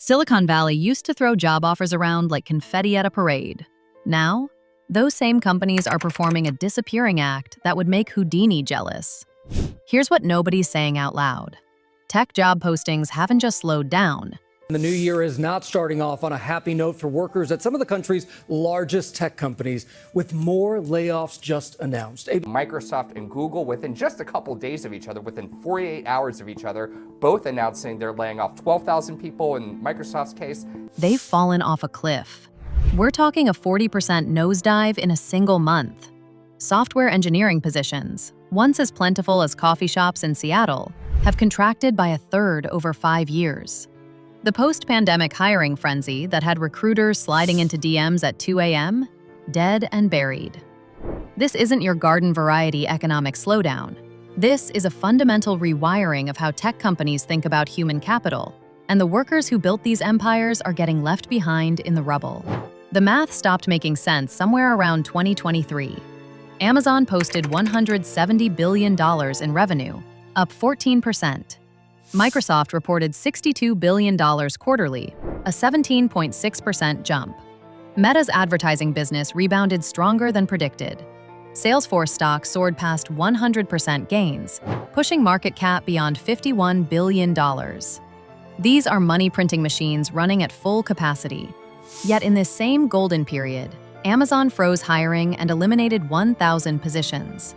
Silicon Valley used to throw job offers around like confetti at a parade. Now, those same companies are performing a disappearing act that would make Houdini jealous. Here's what nobody's saying out loud. Tech job postings haven't just slowed down. The new year is not starting off on a happy note for workers at some of the country's largest tech companies, with more layoffs just announced. Microsoft and Google, within just a couple days of each other, within 48 hours of each other, both announcing they're laying off 12,000 people in Microsoft's case. They've fallen off a cliff. We're talking a 40% nosedive in a single month. Software engineering positions, once as plentiful as coffee shops in Seattle, have contracted by a third over 5 years. The post-pandemic hiring frenzy that had recruiters sliding into DMs at 2 a.m., dead and buried. This isn't your garden variety economic slowdown. This is a fundamental rewiring of how tech companies think about human capital, and the workers who built these empires are getting left behind in the rubble. The math stopped making sense somewhere around 2023. Amazon posted $170 billion in revenue, up 14%. Microsoft reported $62 billion quarterly, a 17.6% jump. Meta's advertising business rebounded stronger than predicted. Salesforce stock soared past 100% gains, pushing market cap beyond $51 billion. These are money-printing machines running at full capacity. Yet in this same golden period, Amazon froze hiring and eliminated 1,000 positions.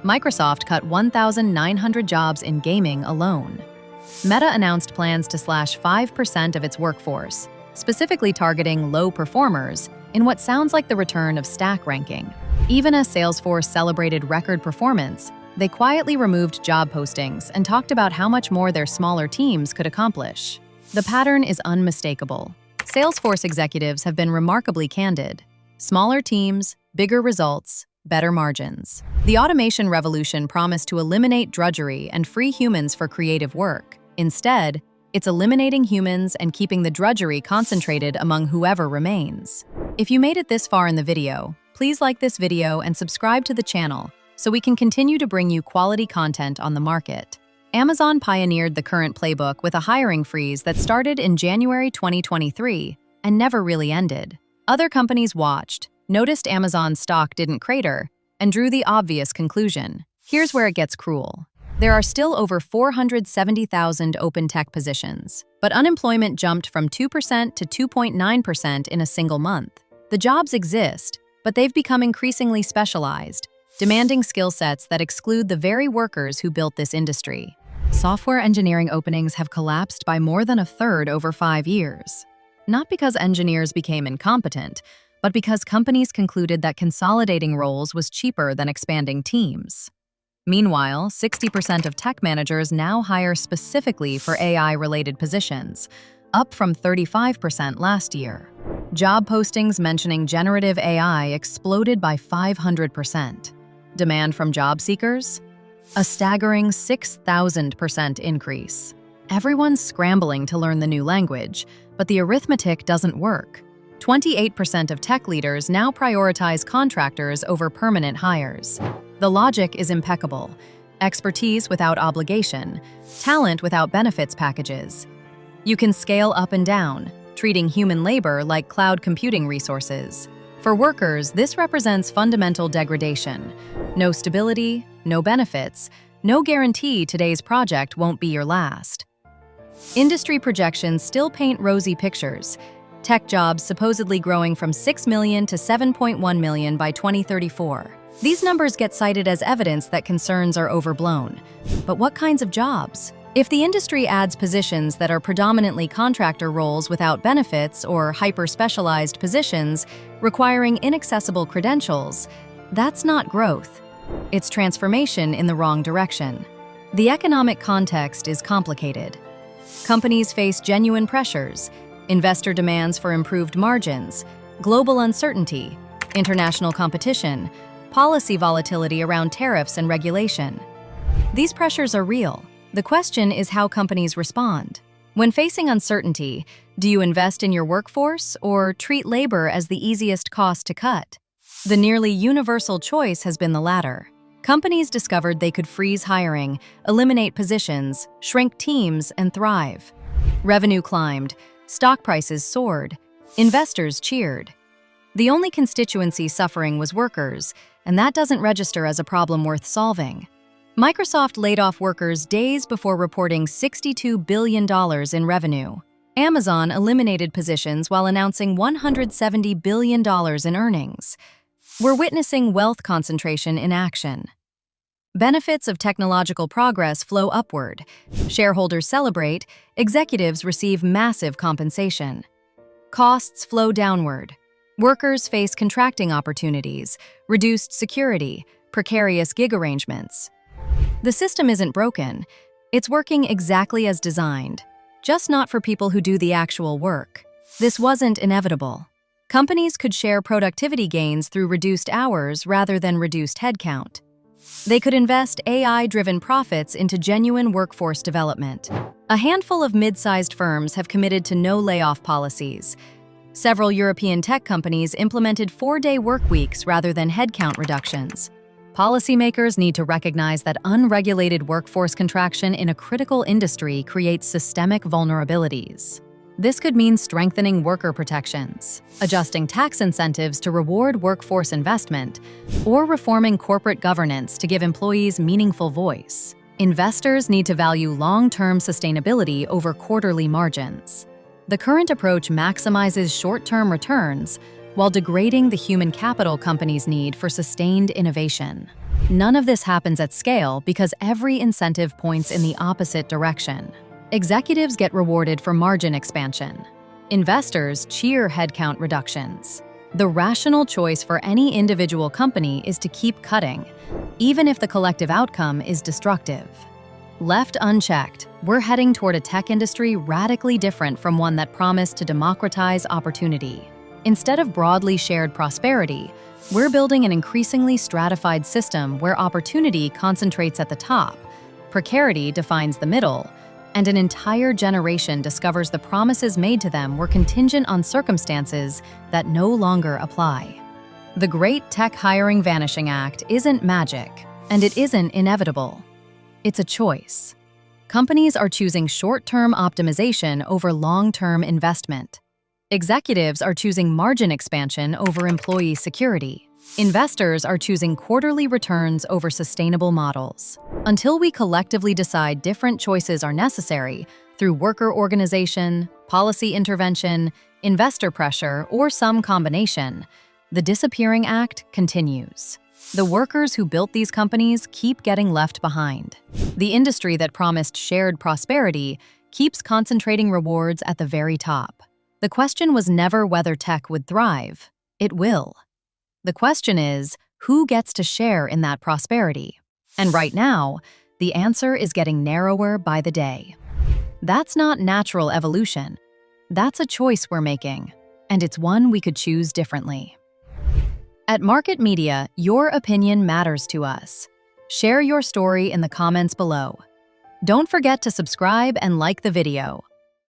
Microsoft cut 1,900 jobs in gaming alone. Meta announced plans to slash 5% of its workforce, specifically targeting low performers, in what sounds like the return of stack ranking. Even as Salesforce celebrated record performance, they quietly removed job postings and talked about how much more their smaller teams could accomplish. The pattern is unmistakable. Salesforce executives have been remarkably candid. Smaller teams, bigger results, better margins. The automation revolution promised to eliminate drudgery and free humans for creative work. Instead, it's eliminating humans and keeping the drudgery concentrated among whoever remains. If you made it this far in the video, please like this video and subscribe to the channel so we can continue to bring you quality content on the market. Amazon pioneered the current playbook with a hiring freeze that started in January 2023 and never really ended. Other companies watched, noticed Amazon's stock didn't crater, and drew the obvious conclusion. Here's where it gets cruel. There are still over 470,000 open tech positions, but unemployment jumped from 2% to 2.9% in a single month. The jobs exist, but they've become increasingly specialized, demanding skill sets that exclude the very workers who built this industry. Software engineering openings have collapsed by more than a third over 5 years. Not because engineers became incompetent, but because companies concluded that consolidating roles was cheaper than expanding teams. Meanwhile, 60% of tech managers now hire specifically for AI-related positions, up from 35% last year. Job postings mentioning generative AI exploded by 500%. Demand from job seekers? A staggering 6,000% increase. Everyone's scrambling to learn the new language, but the arithmetic doesn't work. 28% of tech leaders now prioritize contractors over permanent hires. The logic is impeccable. Expertise without obligation, talent without benefits packages. You can scale up and down, treating human labor like cloud computing resources. For workers, this represents fundamental degradation. No stability, no benefits, no guarantee today's project won't be your last. Industry projections still paint rosy pictures. Tech jobs supposedly growing from 6 million to 7.1 million by 2034. These numbers get cited as evidence that concerns are overblown. But what kinds of jobs? If the industry adds positions that are predominantly contractor roles without benefits or hyper-specialized positions requiring inaccessible credentials, that's not growth. It's transformation in the wrong direction. The economic context is complicated. Companies face genuine pressures, investor demands for improved margins, global uncertainty, international competition, policy volatility around tariffs and regulation. These pressures are real. The question is how companies respond. When facing uncertainty, do you invest in your workforce or treat labor as the easiest cost to cut? The nearly universal choice has been the latter. Companies discovered they could freeze hiring, eliminate positions, shrink teams, and thrive. Revenue climbed, Stock prices soared. Investors cheered. The only constituency suffering was workers, and that doesn't register as a problem worth solving. Microsoft laid off workers days before reporting $62 billion in revenue. Amazon eliminated positions while announcing $170 billion in earnings. We're witnessing wealth concentration in action. Benefits of technological progress flow upward. Shareholders celebrate, executives receive massive compensation. Costs flow downward. Workers face contracting opportunities, reduced security, precarious gig arrangements. The system isn't broken. It's working exactly as designed, just not for people who do the actual work. This wasn't inevitable. Companies could share productivity gains through reduced hours rather than reduced headcount. They could invest AI-driven profits into genuine workforce development. A handful of mid-sized firms have committed to no layoff policies. Several European tech companies implemented 4-day work weeks rather than headcount reductions. Policymakers need to recognize that unregulated workforce contraction in a critical industry creates systemic vulnerabilities. This could mean strengthening worker protections, adjusting tax incentives to reward workforce investment, or reforming corporate governance to give employees meaningful voice. Investors need to value long-term sustainability over quarterly margins. The current approach maximizes short-term returns while degrading the human capital companies need for sustained innovation. None of this happens at scale because every incentive points in the opposite direction. Executives get rewarded for margin expansion. Investors cheer headcount reductions. The rational choice for any individual company is to keep cutting, even if the collective outcome is destructive. Left unchecked, we're heading toward a tech industry radically different from one that promised to democratize opportunity. Instead of broadly shared prosperity, we're building an increasingly stratified system where opportunity concentrates at the top, precarity defines the middle, and an entire generation discovers the promises made to them were contingent on circumstances that no longer apply. The Great Tech Hiring Vanishing Act isn't magic, and it isn't inevitable. It's a choice. Companies are choosing short-term optimization over long-term investment. Executives are choosing margin expansion over employee security. Investors are choosing quarterly returns over sustainable models. Until we collectively decide different choices are necessary through worker organization, policy intervention, investor pressure, or some combination, the disappearing act continues. The workers who built these companies keep getting left behind. The industry that promised shared prosperity keeps concentrating rewards at the very top. The question was never whether tech would thrive. It will. The question is, who gets to share in that prosperity? And right now, the answer is getting narrower by the day. That's not natural evolution. That's a choice we're making, and it's one we could choose differently. At Market Media, your opinion matters to us. Share your story in the comments below. Don't forget to subscribe and like the video.